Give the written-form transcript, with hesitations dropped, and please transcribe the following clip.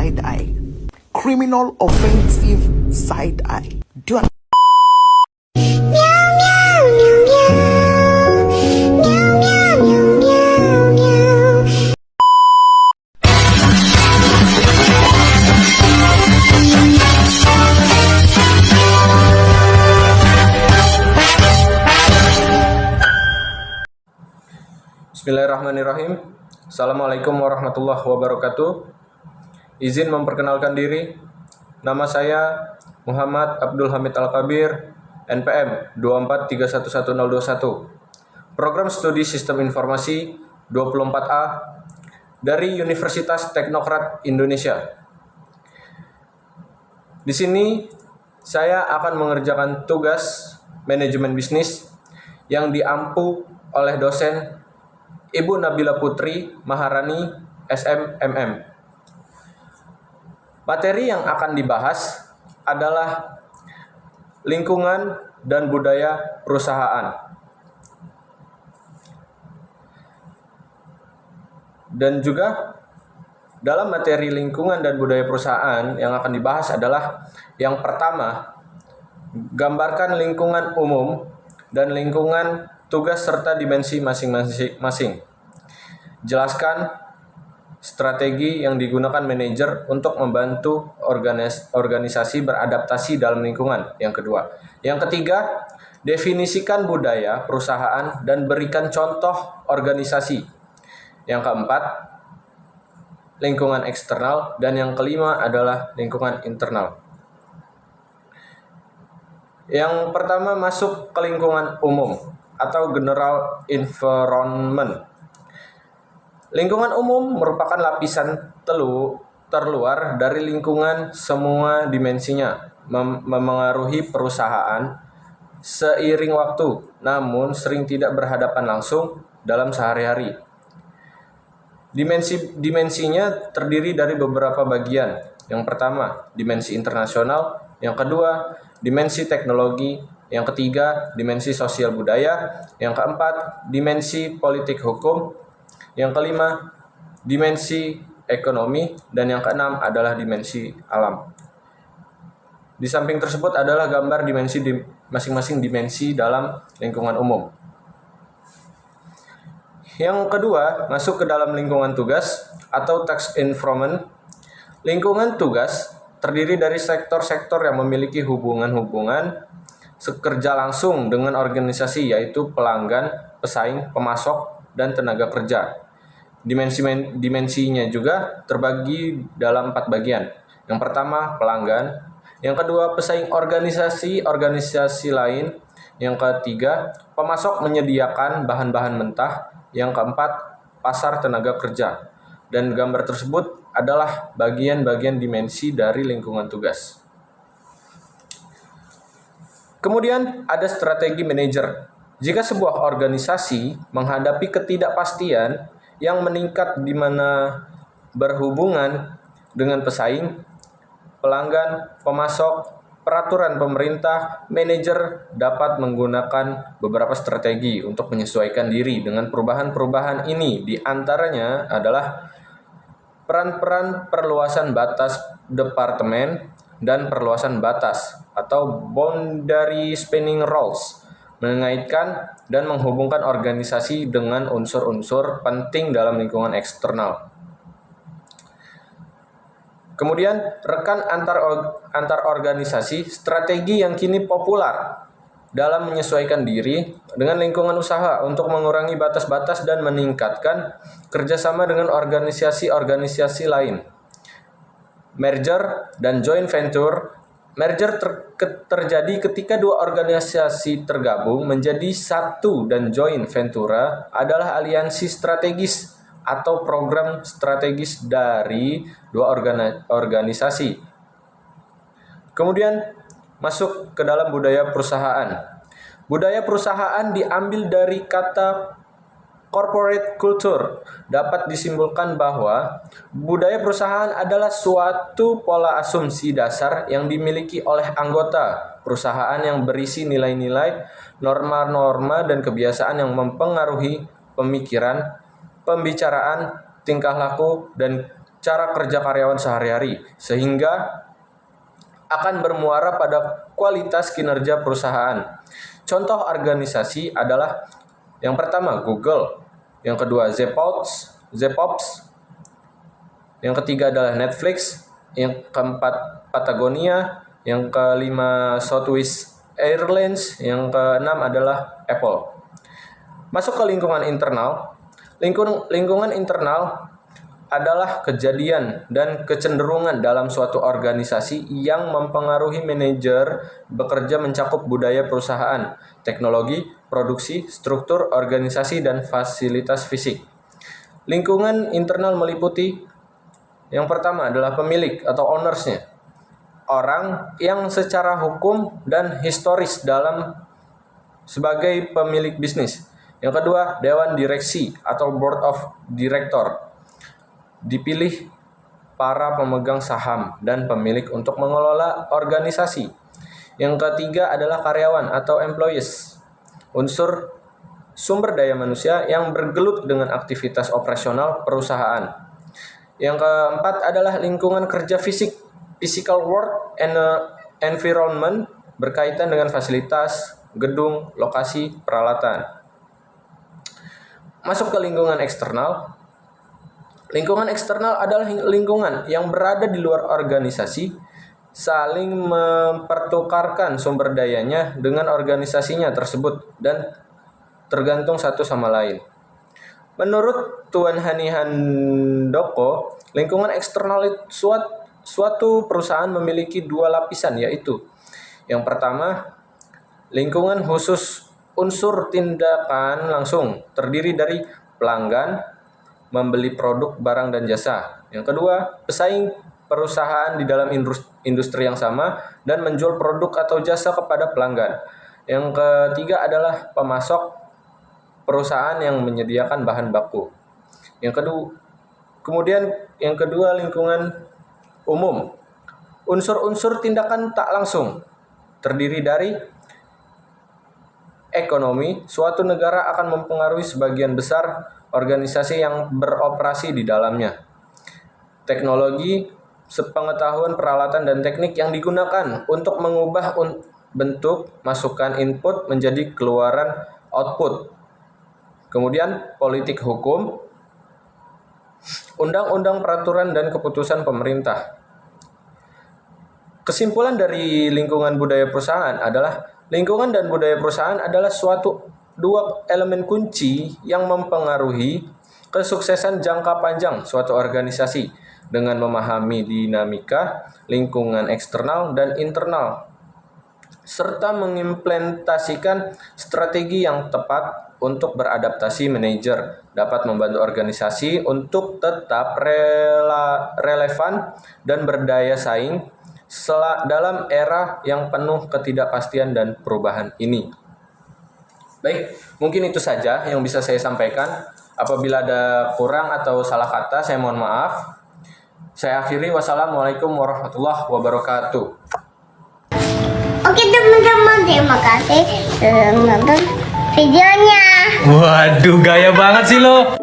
side eye. Criminal offensive side eye. Do you Bismillahirrahmanirrahim. Assalamualaikum warahmatullahi wabarakatuh. Izin memperkenalkan diri. Nama saya Muhammad Abdul Hamid Al-Kabir, NPM 243111021. Program Studi Sistem Informasi 24A dari Universitas Teknokrat Indonesia. Di sini saya akan mengerjakan tugas manajemen bisnis yang diampu oleh dosen Ibu Nabila Putri Maharani, SMMM. Materi yang akan dibahas adalah lingkungan dan budaya perusahaan. Dan juga dalam materi lingkungan dan budaya perusahaan yang akan dibahas adalah yang pertama, gambarkan lingkungan umum dan lingkungan tugas serta dimensi masing-masing. Jelaskan strategi yang digunakan manajer untuk membantu organisasi beradaptasi dalam lingkungan. Yang kedua. Yang ketiga, definisikan budaya perusahaan dan berikan contoh organisasi. Yang keempat, lingkungan eksternal, dan yang kelima adalah lingkungan internal. Yang pertama masuk ke lingkungan umum atau general environment. Lingkungan umum merupakan lapisan terluar dari lingkungan semua dimensinya, memengaruhi perusahaan seiring waktu, namun sering tidak berhadapan langsung dalam sehari-hari. Dimensinya terdiri dari beberapa bagian. Yang pertama, dimensi internasional. Yang kedua, dimensi teknologi. Yang ketiga, dimensi sosial budaya. Yang keempat, dimensi politik hukum. Yang kelima, dimensi ekonomi. Dan yang keenam adalah dimensi alam. Di samping tersebut adalah gambar dimensi masing-masing dimensi dalam lingkungan umum. Yang kedua, masuk ke dalam lingkungan tugas atau task environment. Lingkungan tugas terdiri dari sektor-sektor yang memiliki hubungan-hubungan kerja langsung dengan organisasi, yaitu pelanggan, pesaing, pemasok, dan tenaga kerja. Dimensinya juga terbagi dalam 4 bagian. Yang pertama, pelanggan. Yang kedua, pesaing organisasi lain. Yang ketiga, pemasok menyediakan bahan-bahan mentah. Yang keempat, pasar tenaga kerja. Dan gambar tersebut adalah bagian-bagian dimensi dari lingkungan tugas. Kemudian ada strategi manajer. Jika sebuah organisasi menghadapi ketidakpastian yang meningkat di mana berhubungan dengan pesaing, pelanggan, pemasok, peraturan pemerintah, manajer dapat menggunakan beberapa strategi untuk menyesuaikan diri dengan perubahan-perubahan ini. Di antaranya adalah peran-peran perluasan batas departemen dan perluasan batas atau boundary spanning roles, mengaitkan dan menghubungkan organisasi dengan unsur-unsur penting dalam lingkungan eksternal. Kemudian, rekan antar organisasi, strategi yang kini populer dalam menyesuaikan diri dengan lingkungan usaha untuk mengurangi batas-batas dan meningkatkan kerjasama dengan organisasi-organisasi lain. Merger dan joint venture. Merger terjadi ketika dua organisasi tergabung menjadi satu, dan joint venture adalah aliansi strategis atau program strategis dari dua organisasi. Kemudian masuk ke dalam budaya perusahaan. Budaya perusahaan diambil dari kata corporate culture. Dapat disimpulkan bahwa budaya perusahaan adalah suatu pola asumsi dasar yang dimiliki oleh anggota perusahaan yang berisi nilai-nilai, norma-norma, dan kebiasaan yang mempengaruhi pemikiran, pembicaraan, tingkah laku, dan cara kerja karyawan sehari-hari, sehingga akan bermuara pada kualitas kinerja perusahaan. Contoh organisasi adalah yang pertama Google, yang kedua Zepops, yang ketiga adalah Netflix, yang keempat Patagonia, yang kelima Southwest Airlines, yang keenam adalah Apple. Masuk ke lingkungan internal. Lingkungan internal adalah kejadian dan kecenderungan dalam suatu organisasi yang mempengaruhi manajer bekerja mencakup budaya perusahaan, teknologi, produksi, struktur organisasi, dan fasilitas fisik. Lingkungan internal meliputi yang pertama adalah pemilik atau ownersnya, orang yang secara hukum dan historis dalam sebagai pemilik bisnis. Yang kedua, dewan direksi atau board of director, dipilih para pemegang saham dan pemilik untuk mengelola organisasi. Yang ketiga adalah karyawan atau employees, unsur sumber daya manusia yang bergelut dengan aktivitas operasional perusahaan. Yang keempat adalah lingkungan kerja fisik, physical work and environment, berkaitan dengan fasilitas, gedung, lokasi, peralatan. Masuk ke lingkungan eksternal. Lingkungan eksternal adalah lingkungan yang berada di luar organisasi, saling mempertukarkan sumber dayanya dengan organisasinya tersebut dan tergantung satu sama lain. Menurut Tuan Hani Handoko, lingkungan eksternal suatu perusahaan memiliki dua lapisan, yaitu yang pertama, lingkungan khusus unsur tindakan langsung, terdiri dari pelanggan, membeli produk, barang, dan jasa. Yang kedua, pesaing perusahaan di dalam industri yang sama dan menjual produk atau jasa kepada pelanggan. Yang ketiga adalah pemasok, perusahaan yang menyediakan bahan baku. Yang kedua lingkungan umum. Unsur-unsur tindakan tak langsung, terdiri dari ekonomi. Suatu negara akan mempengaruhi sebagian besar organisasi yang beroperasi di dalamnya. Teknologi, sepengetahuan, peralatan, dan teknik yang digunakan untuk mengubah bentuk masukan input menjadi keluaran output. Kemudian politik hukum, undang-undang, peraturan, dan keputusan pemerintah. Kesimpulan dari lingkungan budaya perusahaan adalah lingkungan dan budaya perusahaan adalah dua elemen kunci yang mempengaruhi kesuksesan jangka panjang suatu organisasi dengan memahami dinamika lingkungan eksternal dan internal serta mengimplementasikan strategi yang tepat untuk beradaptasi. Manajer dapat membantu organisasi untuk tetap relevan dan berdaya saing dalam era yang penuh ketidakpastian dan perubahan ini. Baik, mungkin itu saja yang bisa saya sampaikan. Apabila ada kurang atau salah kata, saya mohon maaf. Saya akhiri. Wassalamualaikum warahmatullahi wabarakatuh. Oke teman-teman, terima kasih sudah menonton videonya. Waduh, gaya banget sih lo.